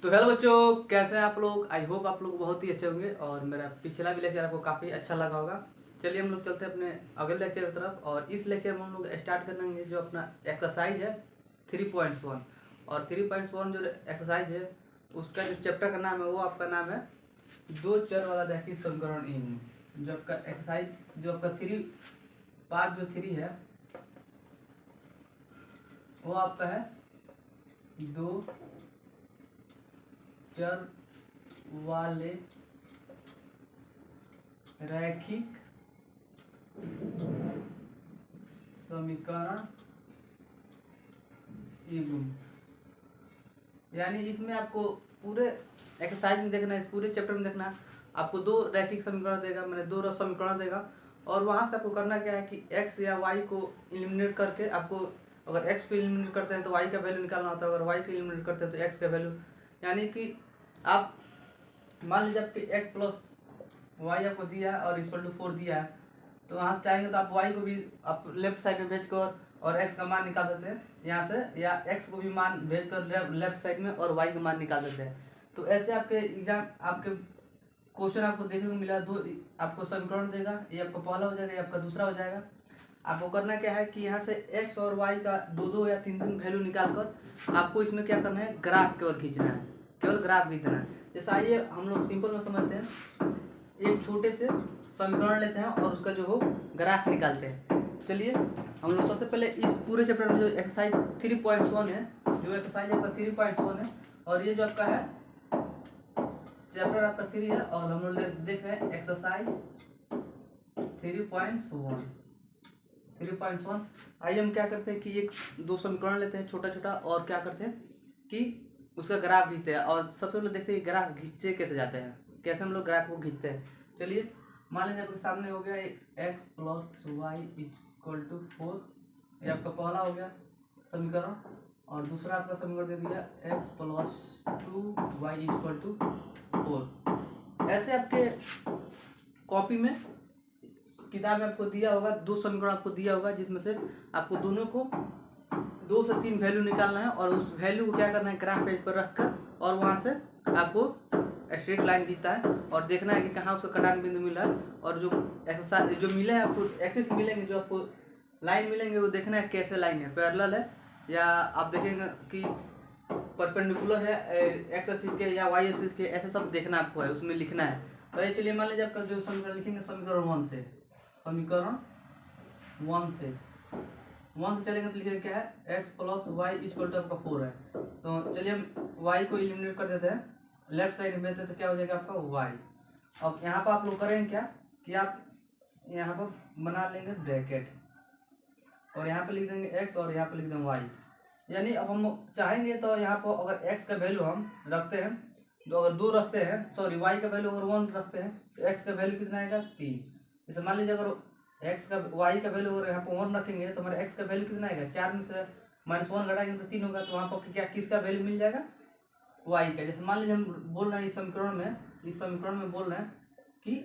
तो हेलो बच्चों, कैसे हैं आप लोग। आई होप आप लोग बहुत ही अच्छे होंगे और मेरा पिछला भी लेक्चर आपको काफ़ी अच्छा लगा होगा। चलिए हम लोग चलते हैं अपने अगले लेक्चर की तरफ। और इस लेक्चर में हम लोग स्टार्ट करेंगे जो अपना एक्सरसाइज है 3.1। और 3.1 जो एक्सरसाइज है उसका जो चैप्टर का नाम है वो आपका नाम है दो चर वाला रैखिक समीकरण इन। जो आपका एक्सरसाइज जो आपका पार्ट जो 3 है वो आपका है दो चर वाले रैखिक समीकरण युग्म। यानी इसमें आपको पूरे एक्सरसाइज में देखना है, इस पूरे चैप्टर में देखना है। आपको दो रैखिक समीकरण देगा, मैंने दो रस समीकरण देगा और वहाँ से आपको करना क्या है कि x या y को एलिमिनेट करके आपको अगर x को एलिमिनेट करते हैं तो y का वैल्यू निकालना होता है, अगर y को एलिमिनेट करते हैं तो x का वैल्यू। यानी कि आप मान लीजिए आपके x प्लस वाई आपको दिया है और इक्वल टू 4 दिया है, तो वहाँ से चाहेंगे तो आप y को भी आप लेफ्ट साइड में भेजकर और x का मान निकाल देते हैं यहाँ से, या x को भी मान भेजकर लेफ्ट साइड में और y का मान निकाल देते हैं। तो ऐसे आपके एग्जाम आपके क्वेश्चन आपको देखने को मिला, दो आपको समीकरण देगा, ये आपका पहला हो जाएगा, ये आपका दूसरा हो जाएगा। आपको करना क्या है कि यहाँ से x और y का दो या तीन वैल्यू निकाल कर आपको इसमें क्या करना है, ग्राफ केवल खींचना है, केवल ग्राफ खींचना है। जैसा आइए हम लोग सिंपल में समझते हैं, एक छोटे से समीकरण लेते हैं और उसका जो हो ग्राफ निकालते हैं। चलिए हम लोग सबसे पहले इस पूरे चैप्टर में जो एक्सरसाइज 3.1 है, जो एक्सरसाइज आपका 3.1 है और ये जो आपका है चैप्टर आपका 3 है और हम लोग देख रहे हैं एक्सरसाइज 3.1। आइए हम क्या करते हैं कि एक दो समीकरण लेते हैं छोटा छोटा और क्या करते हैं कि उसका ग्राफ खींचते हैं। और सबसे पहले देखते हैं ग्राफ खींचे कैसे जाते हैं, कैसे हम लोग ग्राफ को खींचते हैं। चलिए मान लीजिए आपके सामने हो गया x plus y equal to 4, ये आपका पहला हो गया समीकरण। और दूसरा आपका समीकरण दे दिया x plus 2y equal to 4। ऐसे आपके कॉपी में किताब में आपको दिया होगा, दो समीकरण आपको दिया होगा जिसमें से आपको दोनों को 2 से 3 वैल्यू निकालना है और उस वैल्यू को क्या करना है, ग्राफ पेज पर रखकर और वहाँ से आपको स्ट्रेट लाइन खींचता है और देखना है कि कहाँ उसका कटान बिंदु मिला है। और जो एक्सरसाइज जो मिला है आपको एक्सिस मिलेंगे, जो आपको लाइन मिलेंगे वो देखना है कैसे लाइन है, पैरेलल है या आप देखेंगे कि परपेंडिकुलर है एक्स एक्सिस के या वाई एक्सिस के, ऐसे सब देखना आपको है, उसमें लिखना है। तो ये चलिए मान लीजिए आपका जो समीकरण लिखेंगे समीकरण 1 से चलेंगे तो लिखेंगे क्या है, x plus y equal to आपका 4 है। तो चलिए हम y को एलिमिनेट कर देते हैं, लेफ्ट साइड में देते हैं तो क्या हो जाएगा आपका y। अब यहाँ पर आप लोग करेंगे क्या कि आप यहाँ पर बना लेंगे ब्रैकेट और यहाँ पे लिख देंगे x और यहाँ पे लिख देंगे y। यानी अब हम चाहेंगे तो यहाँ पर अगर x का वैल्यू हम रखते हैं तो अगर 2 रखते हैं, सॉरी y का वैल्यू अगर 1 रखते हैं तो x का वैल्यू कितना आएगा 3। जैसे मान लीजिए अगर x का y का वैल्यू अगर यहाँ पर 1 रखेंगे तो हमारे x का वैल्यू कितना आएगा, 4 में से -1 घटाएंगे तो 3 होगा। तो वहाँ पर क्या किसका वैल्यू मिल जाएगा, y का। जैसे मान लीजिए हम बोल रहे हैं इस समीकरण में बोल रहे हैं कि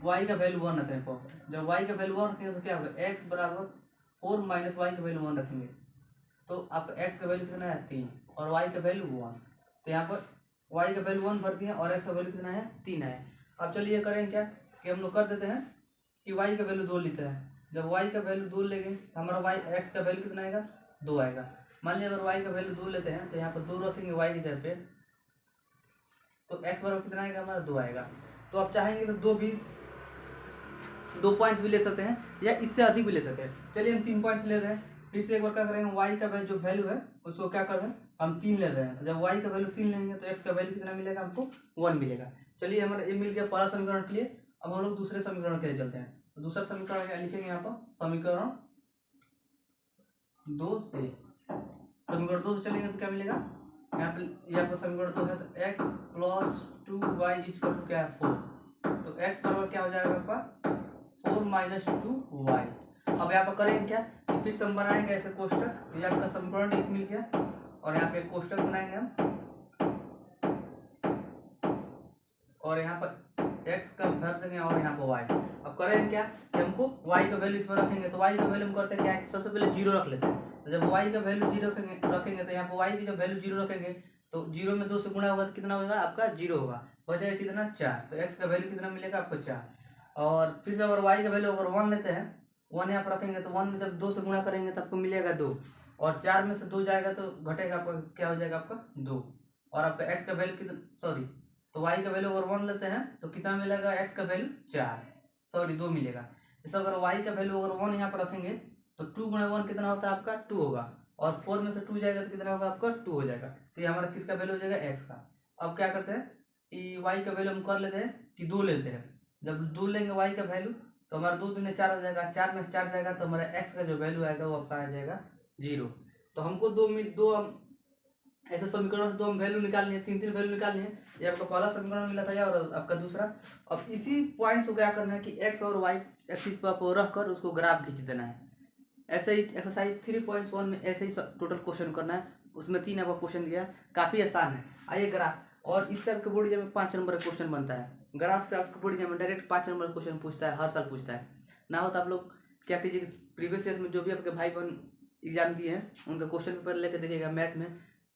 y का वैल्यू 1 रखें। जब y का वैल्यू 1 रखेंगे तो क्या होगा, x बराबर 4 माइनस वाई का वैल्यू 1 रखेंगे तो आपका x का वैल्यू कितना है 3 और y का वैल्यू 1। तो यहाँ पर y का वैल्यू 1 भर दिए और x का वैल्यू कितना है 3 है। अब चलिए करें क्या कि हम लोग कर देते हैं कि y का वैल्यू 2 लेते हैं। जब y का वैल्यू 2 लेंगे तो हमारा x का वैल्यू कितना आएगा 2 आएगा। मान लीजिए अगर y का वैल्यू 2 लेते हैं तो यहाँ पर 2 रखेंगे y की जगह पे, तो x बराबर कितना आएगा हमारा 2 आएगा। तो आप चाहेंगे तो 2 पॉइंट्स भी ले सकते हैं या इससे अधिक भी ले सकते हैं। चलिए हम 3 पॉइंट्स ले रहे हैं। फिर से एक बार क्या करेंगे, y का जो वैल्यू है उसको क्या कर रहे हैं, हम 3 ले रहे हैं। तो जब y का वैल्यू 3 लेंगे तो x का वैल्यू कितना मिलेगा, हमको 1 मिलेगा। चलिए हमारा ये मिल गया पहला समीकरण के लिए। अब हम लोग दूसरे समीकरण के लिए चलते हैं। तो दूसरा समीकरण क्या लिखेंगे यहाँ पर, समीकरण 2 से चलेंगे तो क्या मिलेगा, यहाँ पे ये आपका समीकरण 2 है तो x plus 2y equal to क्या है 4। तो x बराबर क्या हो जाएगा आपका 4 माइनस 2y। अब यहाँ पर करेंगे क्या कि फिर से हम बनाएंगे ऐसे कोष्टक, ये आपका समीकरण 1 मिल गया और यहाँ पे एक कोष्टक बनाएंगे हम और यहाँ पर x का भर देंगे और यहाँ पर y। अब करेंगे क्या कि हमको y का वैल्यू इसमें रखेंगे तो y का वैल्यू हम करते हैं क्या है, सबसे पहले 0 रख लेते हैं। तो जब y का वैल्यू 0 रखेंगे तो यहाँ पर y की जब वैल्यू 0 रखेंगे तो 0 में 2 से गुणा होगा तो कितना होगा आपका 0 होगा, बचेगा कितना 4। तो x का वैल्यू कितना मिलेगा आपको 4। और फिर से अगर y का वैल्यू अगर 1 लेते हैं, 1 यहाँ पर रखेंगे तो 1 में जब 2 से गुणा करेंगे तो आपको मिलेगा 2, और 4 में से 2 जाएगा तो घटेगा आपका, क्या हो जाएगा आपका 2। और आपका x का वैल्यू कितना, सॉरी, तो y का वैल्यू अगर 1 लेते हैं तो कितना मिलेगा, x का वैल्यू 4, सॉरी 2 मिलेगा। जैसे अगर y का वैल्यू अगर 1 यहाँ पर रखेंगे तो 2 गुणा 1 कितना होता है आपका 2 होगा, और 4 में से 2 जाएगा तो कितना होगा आपका 2 हो जाएगा। तो ये हमारा किसका वैल्यू हो जाएगा, x का। अब क्या करते हैं कि y का वैल्यू हम कर लेते हैं कि 2 लेते हैं। जब 2 लेंगे y का वैल्यू तो हमारा 2 दूनी 4 हो जाएगा, 4 में से 4 जाएगा तो हमारा x का जो वैल्यू आएगा वो आपका आ जाएगा 0। तो हमको दो ऐसे समीकरण से 2 हम वैल्यू निकालनी है, 3 वैल्यू निकालनी है। ये आपका पहला समीकरण मिला था और आपका दूसरा। अब इसी पॉइंट्स को क्या करना है कि x और y एक्सिस पर आपको रख कर उसको ग्राफ खींच देना है। ऐसे ही एक्सरसाइज 3.1 में ऐसे ही टोटल क्वेश्चन करना है, उसमें 3 आपका क्वेश्चन दिया है, काफ़ी आसान है। आइए ग्राफ, और इससे आपके बोर्ड एग्जाम में 5 नंबर का क्वेश्चन बनता है। ग्राफ से आपके बोर्ड एग्जाम में डायरेक्ट 5 नंबर का क्वेश्चन पूछता है, हर साल पूछता है। ना हो तो आप लोग क्या कीजिए, प्रीवियस ईयर में जो भी आपके भाई बहन एग्जाम दिए हैं उनका क्वेश्चन पेपर लेकर देखिएगा, मैथ में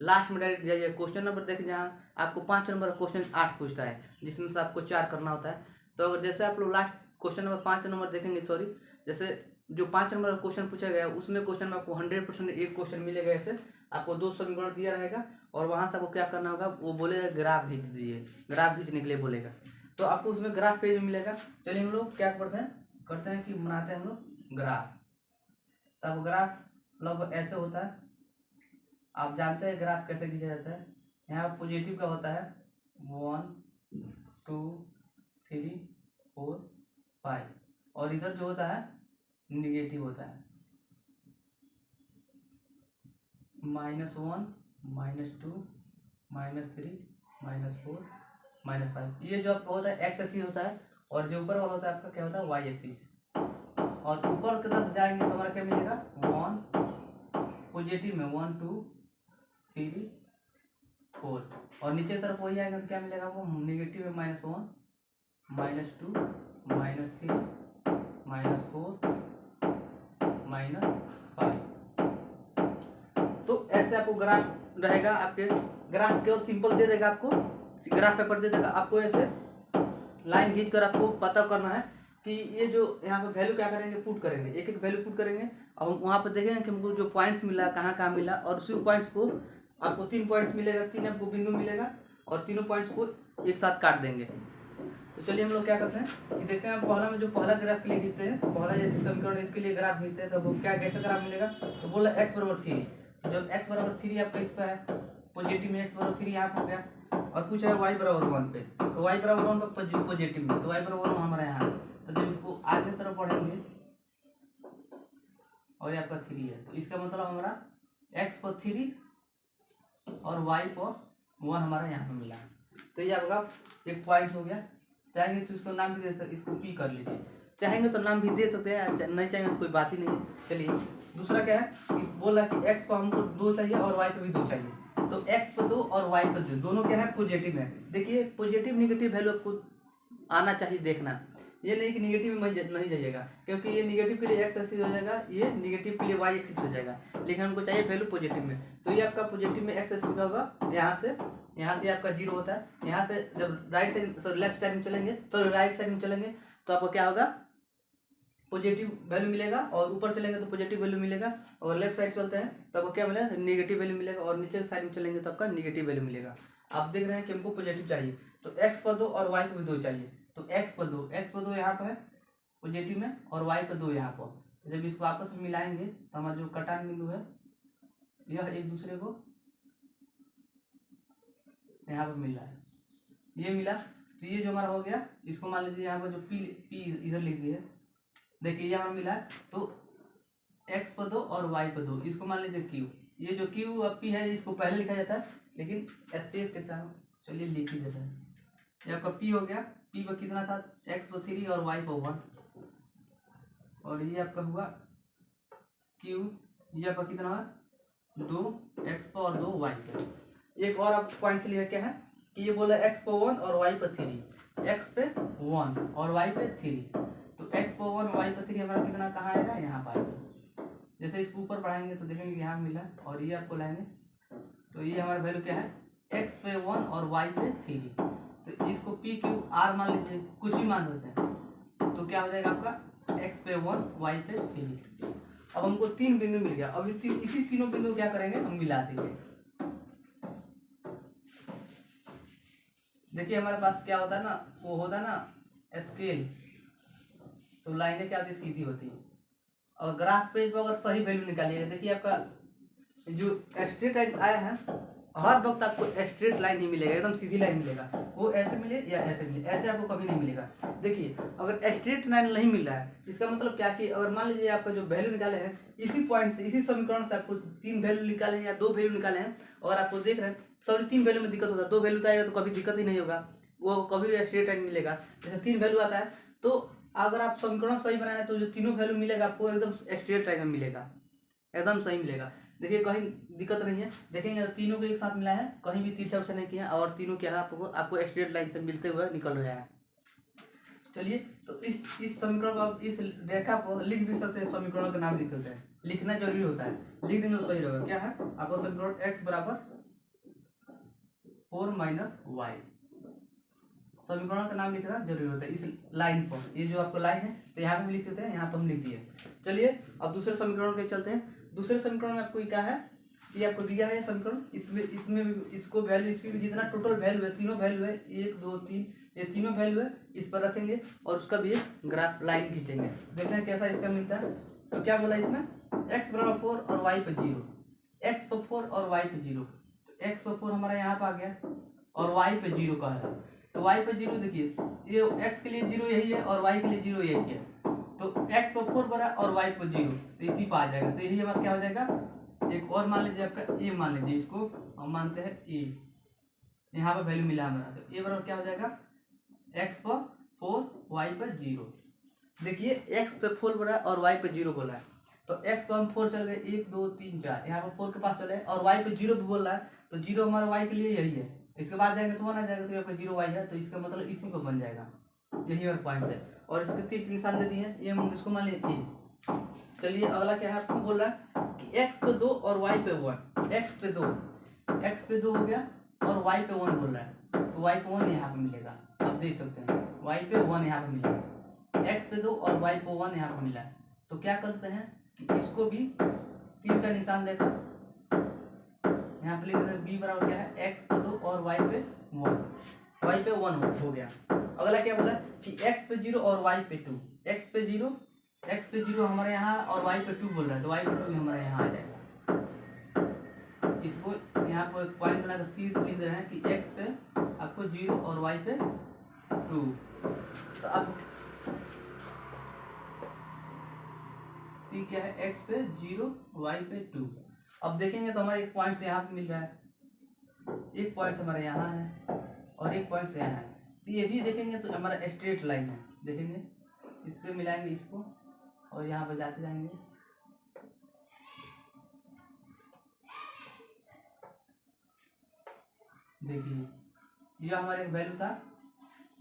लास्ट में डायरेक्ट जाइए क्वेश्चन नंबर देखिए, जहाँ आपको 5 नंबर का क्वेश्चन 8 पूछता है, जिसमें से आपको 4 करना होता है। तो अगर जैसे आप लोग लास्ट क्वेश्चन नंबर 5 नंबर देखेंगे, सॉरी, जैसे जो 5 नंबर का क्वेश्चन पूछा गया उसमें क्वेश्चन में आपको 100% एक क्वेश्चन मिलेगा। ऐसे आपको 2 समीकरण दिया रहेगा और वहाँ से आपको क्या करना होगा, वो बोलेगा ग्राफ खींच दीजिए, ग्राफ खींचने के लिए बोलेगा, तो आपको उसमें ग्राफ पेज मिलेगा। चलिए हम लोग क्या करते हैं कि बनाते हैं हम लोग ग्राफ। तब ग्राफ लगभग ऐसे होता है, आप जानते हैं ग्राफ कैसे खींचा जाता है। यहाँ पॉजिटिव का होता है 1 2 3 4 5, और इधर जो होता है निगेटिव होता है -1 -2 -3 -4 -5। ये जो आपका होता है x एक्सिस होता है, और जो ऊपर वाला होता है आपका क्या होता है y एक्सिस। और ऊपर की तरफ जाएंगे तो हमारा क्या मिलेगा 1 पॉजिटिव में 1 2 3 4, और नीचे की तरफ वही आएगा तो क्या मिलेगा वो निगेटिव में -1 -2 -3 -4 -5। तो ऐसे आपको ग्राफ रहेगा, आपके ग्राफ केवल सिंपल दे देगा, आपको ग्राफ पेपर दे देगा, आपको ऐसे लाइन खींच कर आपको पता करना है कि ये जो यहाँ पे वैल्यू क्या करेंगे, पुट करेंगे, एक एक वैल्यू पुट करेंगे, और वहाँ पर देखेंगे कि हमको जो पॉइंट्स मिला कहाँ मिला, और उसी पॉइंट्स को आपको 3 पॉइंट्स मिलेगा, 3 आपको बिंदु मिलेगा, और तीनों पॉइंट्स को एक साथ काट देंगे। तो चलिए हम लोग क्या करते हैं कि देखते हैं पहला में जो पहला ग्राफ के लिए खींचते हैं, पहला जैसे समीकरण इसके लिए ग्राफ खींचते हैं, तो वो क्या कैसा ग्राफ मिलेगा, तो बोला x बराबर 3। तो जब x बराबर 3 आपका इस पर है पॉजिटिव में, x बराबर 3 यहाँ पर हो गया, और पूछा है y बराबर 1 पे, तो y बराबर 1 पर पॉजिटिव में, तो y बराबर 1 हमारा यहाँ। तो जब इसको आगे की तरफ बढ़ेंगे और ये आपका 3 है, तो इसका मतलब हमारा x पर 3 और y पर 1 हमारा यहाँ पे मिला है। तो ये आपका एक पॉइंट हो गया। चाहेंगे तो इसको नाम भी दे सकते, इसको P कर लीजिए, चाहेंगे तो नाम भी दे सकते हैं, नहीं चाहेंगे तो कोई बात ही नहीं है। चलिए दूसरा क्या है कि बोला कि x पर हमको 2 चाहिए और y पर भी 2 चाहिए, तो x पर 2 और y पर 2 दोनों क्या है पॉजिटिव है। देखिए पॉजिटिव निगेटिव वैल्यू आपको आना चाहिए देखना, ये नहीं कि निगेटिव में नहीं जाइएगा, क्योंकि ये निगेटिव के लिए x एक्सिस हो जाएगा, ये निगेटिव के लिए y एक्सिस हो जाएगा, लेकिन हमको चाहिए वैल्यू पॉजिटिव में। तो ये आपका पॉजिटिव में x एक्सिस होगा, यहाँ से आपका 0 होता है, यहाँ से जब right side sorry left side में चलेंगे तो राइट साइड में चलेंगे तो आपको क्या होगा पॉजिटिव वैल्यू मिलेगा, और ऊपर चलेंगे तो पॉजिटिव वैल्यू मिलेगा, और लेफ्ट साइड चलते हैं तो आपको क्या मिलेगा नेगेटिव वैल्यू मिलेगा, और नीचे साइड में चलेंगे तो आपका नेगेटिव वैल्यू मिलेगा। आप देख रहे हैं कि हमको पॉजिटिव चाहिए, तो x पर 2 और y पर भी 2 चाहिए, तो x पर 2 यहाँ पर है पॉजिटिव में, और y पर 2 यहाँ पर। तो जब इसको आपस में मिलाएंगे तो हमारा जो कटान बिंदु है यह एक दूसरे को यहाँ पर मिल रहा है, ये मिला, तो ये जो हमारा हो गया, इसको मान लीजिए यहाँ पर जो p इधर लिख दिए, देखिए ये हमारा मिला है, तो x पर 2 और y पर 2, इसको मान लीजिए q, ये जो q और p है इसको पहले लिखा जाता है, लेकिन स्पेस के साथ चलिए लिख ही देते हैं। ये आपका p हो गया, p पर कितना था x पर 3 और y पर 1, और ये आपका हुआ q, ये आपका कितना है 2 x पर और 2 y पर। एक और आप पॉइंट लिया क्या है कि ये बोला x पर 1 और y पर 3, x पे 1 और y पे 3, तो x पर 1 y पर 3 हमारा कितना कहाँ आएगा यहाँ पर आएगा। जैसे इसको ऊपर बढ़ाएंगे तो देखेंगे यहाँ मिला, और ये आपको लाएंगे तो ये हमारा वैल्यू क्या है x पे 1 और y पे 3, तो इसको p q r मान लीजिए, कुछ भी मान देते हैं, तो क्या हो जाएगा आपका x पे 1 y पे 3। अब हमको 3 बिंदु मिल गया। अब इसी तीनों बिंदु क्या करेंगे, हम मिला देंगे। देखिए हमारे पास क्या होता है ना, वो होता है ना स्केल, तो लाइनें क्या होती है, सीधी होती है। और ग्राफ पेज पर अगर सही वैल्यू निकालिएगा, देखिए आपका जो स्ट्रेट लाइन आया है, हर वक्त आपको स्ट्रेट लाइन ही मिलेगा, एकदम सीधी लाइन मिलेगा। वो ऐसे मिले या ऐसे मिले, ऐसे आपको कभी नहीं मिलेगा। देखिए अगर स्ट्रेट लाइन नहीं मिल रहा है, इसका मतलब क्या कि अगर मान लीजिए आपका जो वैल्यू निकाले हैं इसी पॉइंट से, इसी समीकरण से आपको 3 वैल्यू निकाले हैं या 2 वैल्यू निकाले हैं, और आपको देख रहे हैं सॉरी 3 वैल्यू में दिक्कत होता है, 2 वैल्यू तो आएगा तो कभी दिक्कत ही नहीं होगा, वो कभी स्ट्रेट लाइन मिलेगा। जैसे 3 वैल्यू आता है, तो अगर आप समीकरण सही बनाए तो जो तीनों वैल्यू मिलेगा आपको एकदम स्ट्रेट लाइन में मिलेगा, एकदम सही मिलेगा। देखिए कहीं दिक्कत नहीं है, देखेंगे तो तीनों को एक साथ मिला है, कहीं भी तिरछा उछा नहीं किया, और तीनों क्या है आपको स्ट्रेट लाइन से मिलते हुए निकल रहा है। चलिए तो इस समीकरण को आप इस रेखा को लिख भी सकते हैं, समीकरणों का नाम लिख सकते हैं, लिखना जरूरी होता है, लिख देंगे तो सही रहेगा। क्या है आपका समीकरण, x बराबर 4 माइनस वाई, समीकरण का नाम लिखना जरूरी होता है इस लाइन पर। ये जो आपको लाइन है तो यहाँ पे भी लिख सकते हैं, यहाँ पर हम लिख दिए। चलिए अब दूसरे समीकरण पे चलते हैं। दूसरे समीकरण में आपको क्या है, ये आपको दिया है समीकरण, इसमें भी इसको वैल्यू, इसकी भी जितना टोटल वैल्यू है, तीनों वैल्यू है 1 2 3, ये तीनों वैल्यू है, इस पर रखेंगे और उसका भी एक ग्राफ लाइन खींचेंगे, देखते हैं कैसा इसका मिलता है। तो क्या बोला इसमें, x बराबर 4 और y पे 0, x पर 4 और y पे 0, तो x पर 4 हमारा यहाँ पर आ गया और y पे 0 का है, तो y पे 0 देखिए ये x के लिए 0 यही है और y के लिए 0 यही है, तो x पर 4 बड़ा और y पर 0, तो इसी पर आ जाएगा। तो यही हमारा क्या हो जाएगा, एक और मान लीजिए आपका a मान लीजिए, इसको हम मानते हैं a, यहाँ पर वैल्यू मिला हमारा, तो a बराबर क्या हो जाएगा, x पर 4 y पर 0। देखिए x पे 4 बोला और y पे 0 बोला है, तो x पर हम 4 चल गए 1 2 3 4, यहाँ पर 4 के पास चले और y पे 0 भी बोल रहा है, तो 0 हमारा y के लिए यही है, इसके बाद जाएंगे तो 1 आ जाएगा, तो यहाँ पे 0 y है, तो इसका मतलब इसी को बन जाएगा, यही और पॉइंट है। और इसके तीर के निशान दे दिए हैं, ये हम इसको मान लिए ए। चलिए अगला क्या है, आपको बोल रहा है कि x पे 2 और y पे 1, x पे 2 हो गया और y पे 1 बोल रहा है, तो y पे 1 यहाँ पे मिलेगा, आप देख सकते हैं y पे 1 यहाँ पे मिलेगा, x पे 2 और y पे 1 यहाँ पे मिला है। तो क्या करते हैं कि इसको भी तीर का निशान देकर यहाँ पे लिख देते हैं, b बराबर क्या है, x पे 2 और y पे 1 हो गया। अगला क्या बोला कि x पे 0 और y पे 2, x पे 0 हमारे यहाँ और y पे 2 बोल रहा है, तो y पे 2 हमारे यहाँ आ जाएगा। इसको यहाँ पर एक पॉइंट बनाकर सी लिख रहे हैं कि x पे आपको 0 और y पे 2, तो अब सी क्या है, x पे 0 y पे 2। अब देखेंगे तो हमारे एक पॉइंट से यहाँ पे मिल रहा है, एक पॉइंट हमारे यहाँ है और एक पॉइंट से यहाँ है, तो ये भी देखेंगे तो हमारा स्ट्रेट लाइन है। देखेंगे इससे मिलाएंगे इसको और यहाँ पर जाते जाएंगे, देखिए ये हमारा एक वैल्यू था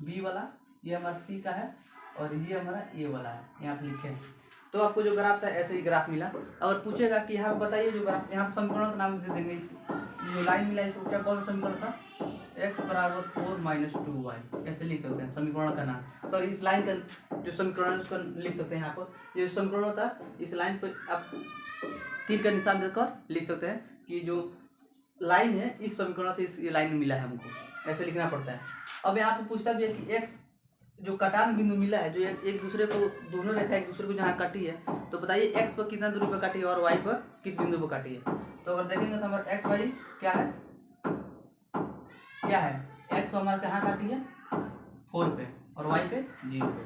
b वाला, ये हमारा c का है और ये हमारा a वाला है, यहाँ पे लिखे हैं। तो आपको जो ग्राफ था ऐसे ही ग्राफ मिला। अगर पूछेगा कि यहाँ पे बताइए जो ग्राफ, यहाँ पे समीकरण का नाम दे देंगे, इस जो लाइन मिला इसको क्या, कौन सा समीकरण था, x बराबर 4 माइनस 2y, ऐसे लिख सकते हैं समीकरण का नाम। सॉरी इस लाइन का जो समीकरण है उसको लिख सकते हैं, यहाँ पर ये समीकरण होता है, इस लाइन पर आप तीर का निशान देकर लिख सकते हैं कि जो लाइन है इस समीकरण से इस लाइन में मिला है, हमको ऐसे लिखना पड़ता है। अब यहाँ पे पूछता भी है कि x जो कटान बिंदु मिला है, जो एक दूसरे को, दोनों रेखा एक दूसरे को जहाँ काटी है, तो बताइए x पर कितना दूरी पर काटी है और y पर किस बिंदु पर काटी है। तो अगर देखेंगे तो हमारा x y क्या है, x हमारा कहाँ काटी है 4 पे और y पे 0 पे,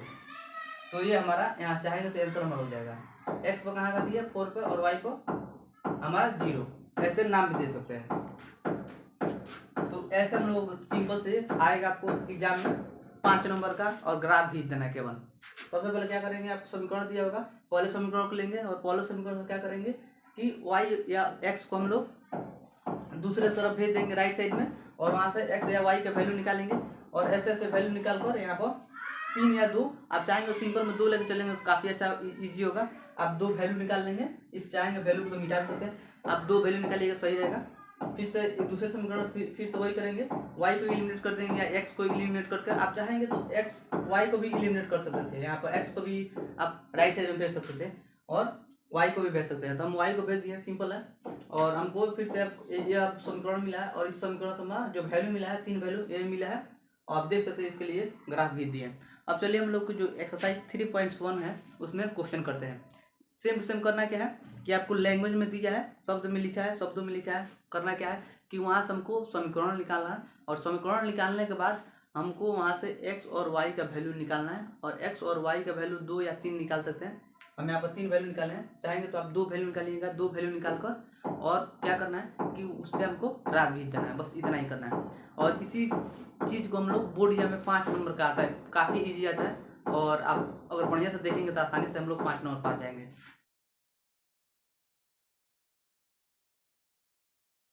तो ये हमारा यहाँ चाहेंगे तो आंसर हमारा हो जाएगा, x पर कहाँ काटी है 4 पे और y पर हमारा 0, ऐसे नाम भी दे सकते हैं। तो ऐसे हम लोग सिंपल से आएगा आपको एग्जाम में 5 नंबर का, और ग्राफ खींच देना केवल। सबसे पहले क्या करेंगे, आपको समीकरण दिया होगा, पहले समीकरण को लेंगे और पहले समीकरण को क्या करेंगे कि y या x को हम लोग दूसरे तरफ भेज देंगे राइट साइड में, और वहाँ से x या y का वैल्यू निकालेंगे, और ऐसे ऐसे वैल्यू निकाल कर यहाँ पर 3 या 2, आप चाहेंगे सिंपल में 2 लेकर चलेंगे तो काफ़ी अच्छा ईजी होगा। आप 2 वैल्यू निकाल लेंगे, इस चाहेंगे वैल्यू को तो मिटा भी सकते हैं, आप 2 वैल्यू निकालिएगा सही रहेगा। फिर से एक दूसरे समीकरण फिर से वही करेंगे, y को एलिमिनेट कर देंगे या x को एलिमिनेट करके आप चाहेंगे तो x y को भी एलिमिनेट कर सकते थे। यहाँ पर x को भी आप राइट साइड में भेज सकते थे और y को भी भेज सकते हैं। तो हम y को भेज दिए, सिंपल है। और हमको फिर से ये आप समीकरण मिला है और इस समीकरण में जो वैल्यू मिला है 3 वैल्यू ये मिला है और आप देख सकते हैं इसके लिए ग्राफ भी दिए। अब चलिए हम लोग को जो एक्सरसाइज 3.1 है उसमें क्वेश्चन करते हैं। सेम करना क्या है कि आपको लैंग्वेज में दिया है, शब्द में लिखा है, शब्दों में लिखा है। करना क्या है कि वहाँ से हमको समीकरण निकालना है और समीकरण निकालने के बाद हमको वहाँ से x और y का वैल्यू निकालना है और x और y का वैल्यू 2 या 3 निकाल सकते हैं। हम यहाँ पर 3 वैल्यू निकाले हैं, चाहेंगे तो आप 2 वैल्यू निकालिएगा। 2 वैल्यू निकाल कर और क्या करना है कि उससे हमको ग्राफ खींच देना है, बस इतना ही करना है। और इसी चीज़ को हम लोग बोर्ड एग्जाम में 5 नंबर का आता है, काफ़ी ईजी आता है और आप अगर बढ़िया से देखेंगे तो आसानी से हम लोग 5 नंबर पा जाएंगे।